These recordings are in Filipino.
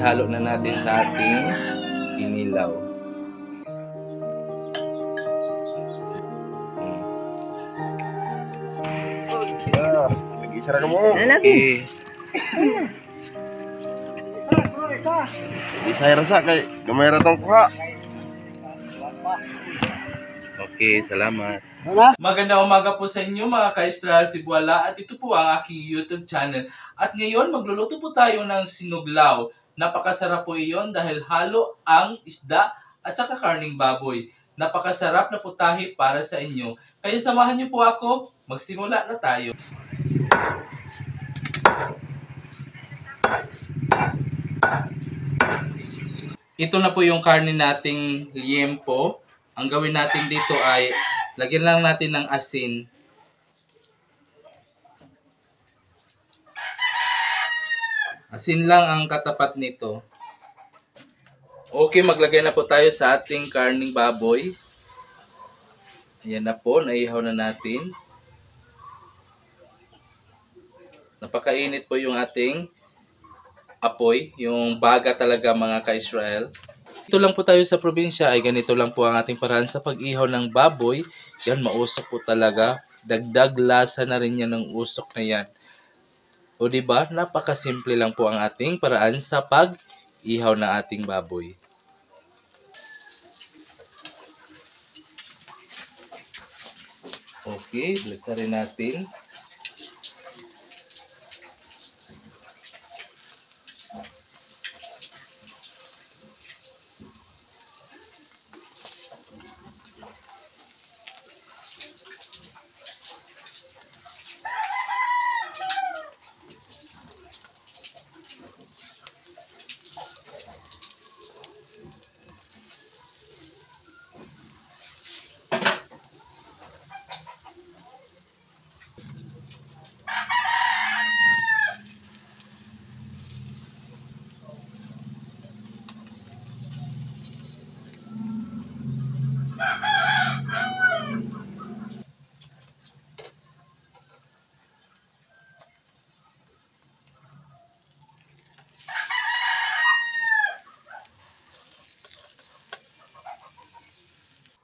ihalo na natin sa ating kinilaw. Lagi-isara ka mo. Okay. Isay rasa kay gamay ra tong kuha. Okay, salamat. Magandang umaga po sa inyo mga ka-Israel Cebuala at ito po ang aking YouTube channel. At ngayon magluluto po tayo ng sinuglaw. Napakasarap po iyon dahil halo ang isda at saka karning baboy. Napakasarap na putahe para sa inyo. Kaya samahan niyo po ako, magsimula na tayo. Ito na po yung karne nating liempo. Ang gawin natin dito ay lagyan lang natin ng asin. Asin lang ang katapat nito. Okay, maglagay na po tayo sa ating karning baboy. Ayan na po, naihaw na natin. Napakainit po yung ating apoy, yung baga talaga mga ka-Israel. Dito lang po tayo sa probinsya ay ganito lang po ang ating paraan sa pag-ihaw ng baboy. Yan, mausok po talaga. Dagdag lasa na rin yan ng usok na yan. O diba, napakasimple lang po ang ating paraan sa pag-ihaw ng ating baboy. Okay, lagyan rin natin.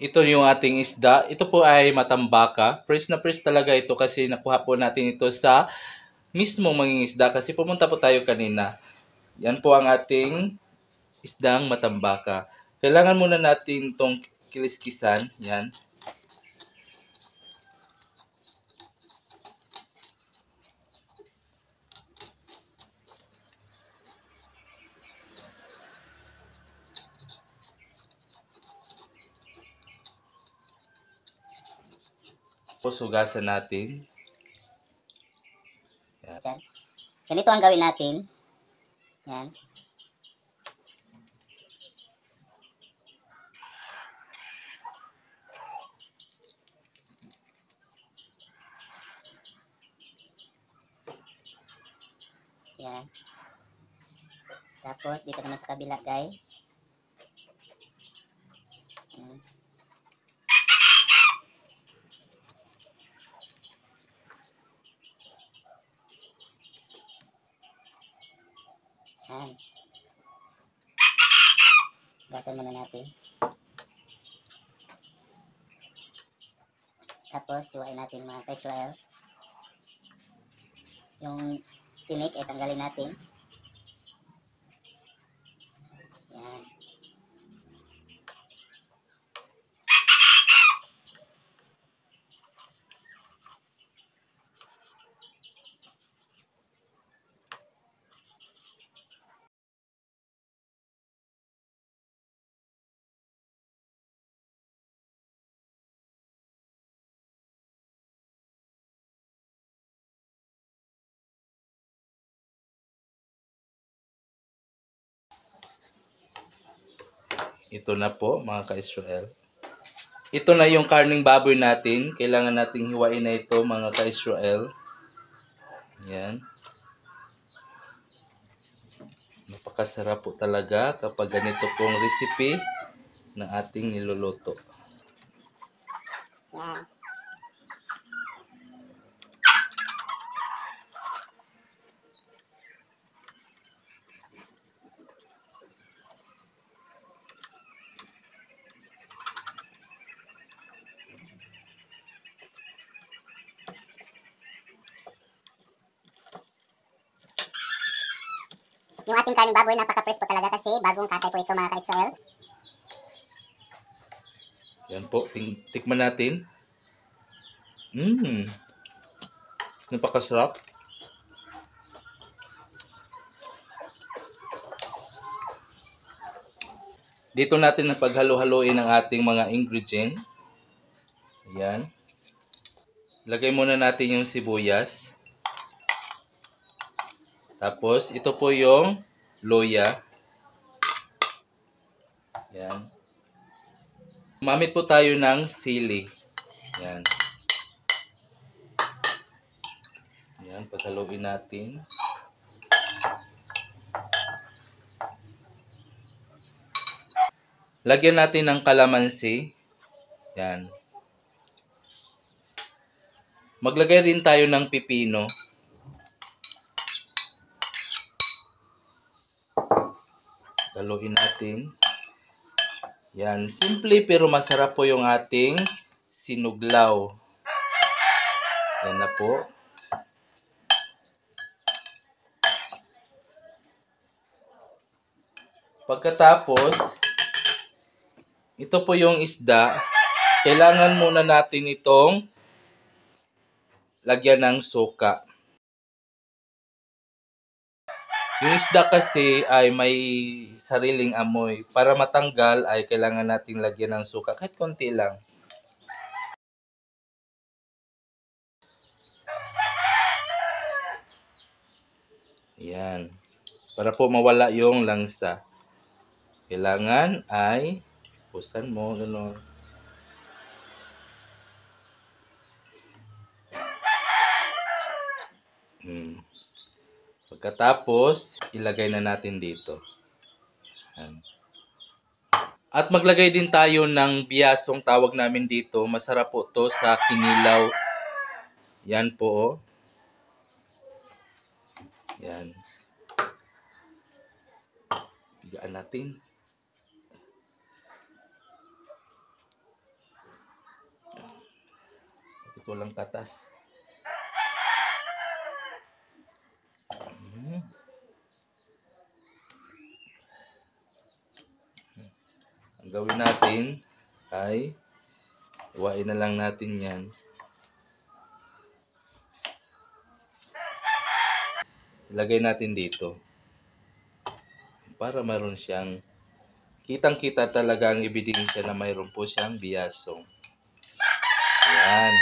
Ito yung ating isda. Ito po ay matambaka. Fresh na fresh talaga ito kasi nakuha po natin ito sa mismong mangingisda kasi pumunta po tayo kanina. Yan po ang ating isdang matambaka. Kailangan muna natin itong kiliskisan. Yan. Tapos hugasan natin. Yan. Ganito ang gawin natin. Yan. Yan. Tapos, dito naman sa kabila, guys. Yan. Yan. Gasan muna natin. Tapos, hiwain natin mga ka-Israel. Yung tinik ay tanggalin natin. Yan. Ito na po mga ka-Israel. Ito na yung karning baboy natin. Kailangan nating hiwain na ito mga ka-Israel. Yan. Napakasarap po talaga kapag ganito pong recipe ng ating niluluto. Yan. Yung ating kaning baboy, napaka-fresh po talaga kasi bagong katay po ito mga ka-Israel. Yan po, tikman natin. Napakasarap. Dito natin napaghalo-haloin ang ating mga ingredient. Ayan. Lagay muna natin yung sibuyas. Tapos, ito po yung loya. Ayan. Gumamit po tayo ng sili. Ayan. Ayan, paghaluin natin. Lagyan natin ng kalamansi. Yan. Maglagay rin tayo ng pipino. Haluin natin. Yan. Simple pero masarap po yung ating sinuglaw. Yan na po. Pagkatapos, ito po yung isda. Kailangan muna natin itong lagyan ng suka. Yung isda kasi ay may sariling amoy. Para matanggal ay kailangan natin lagyan ng suka. Kahit konti lang. Ayan. Para po mawala yung langsa. Kailangan ay pusan mo, gano'n. Pagkatapos, ilagay na natin dito. Ayan. At maglagay din tayo ng biyasong tawag namin dito. Masarap po to sa kinilaw. Yan po, oh. Yan. Bigaan natin. Ito lang katas. Ang gawin natin ay iwain na lang natin yan. Ilagay natin dito. Para mayroon siyang kitang-kita talaga ang ebidensya na mayroon po siyang biyasong. Ayan.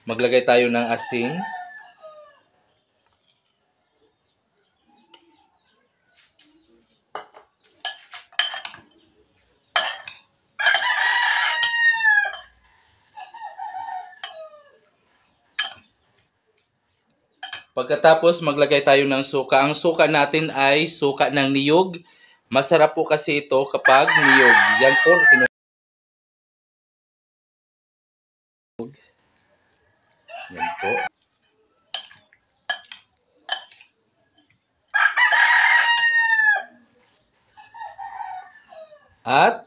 Maglagay tayo ng asin. Pagkatapos maglagay tayo ng suka. Ang suka natin ay suka ng niyog. Masarap po kasi ito kapag niyog. Yan po. Yan po. At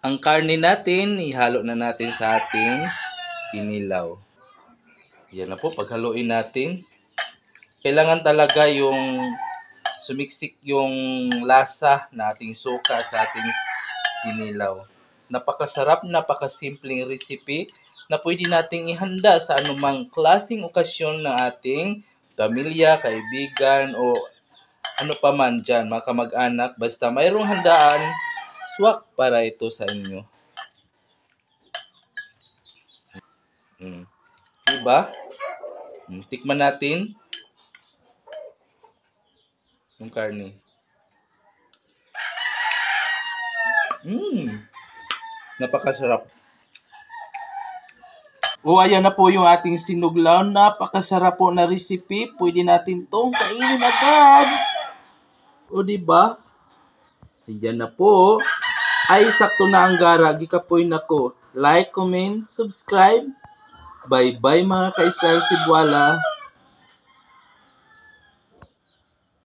ang karne natin, ihalo na natin sa ating kinilaw. Yan na po, paghaluin natin. Kailangan talaga yung sumiksik yung lasa na ating suka sa ating kinilaw. Napakasarap, napakasimpleng recipe na pwede nating ihanda sa anumang klaseng okasyon ng ating pamilya, kaibigan, o ano pa man dyan, mga kamag-anak. Basta mayroong handaan, swak para ito sa inyo. Diba? Tikman natin yung karne. Napakasarap. O ayan na po yung ating sinuglaw. Napakasarap po na recipe. Pwede natin tong kainin agad. O diba? Ayan na po. Ay sakto na ang gara. Gikapoy na ko. Like, comment, subscribe. Bye-bye mga ka-Israel Cebuala.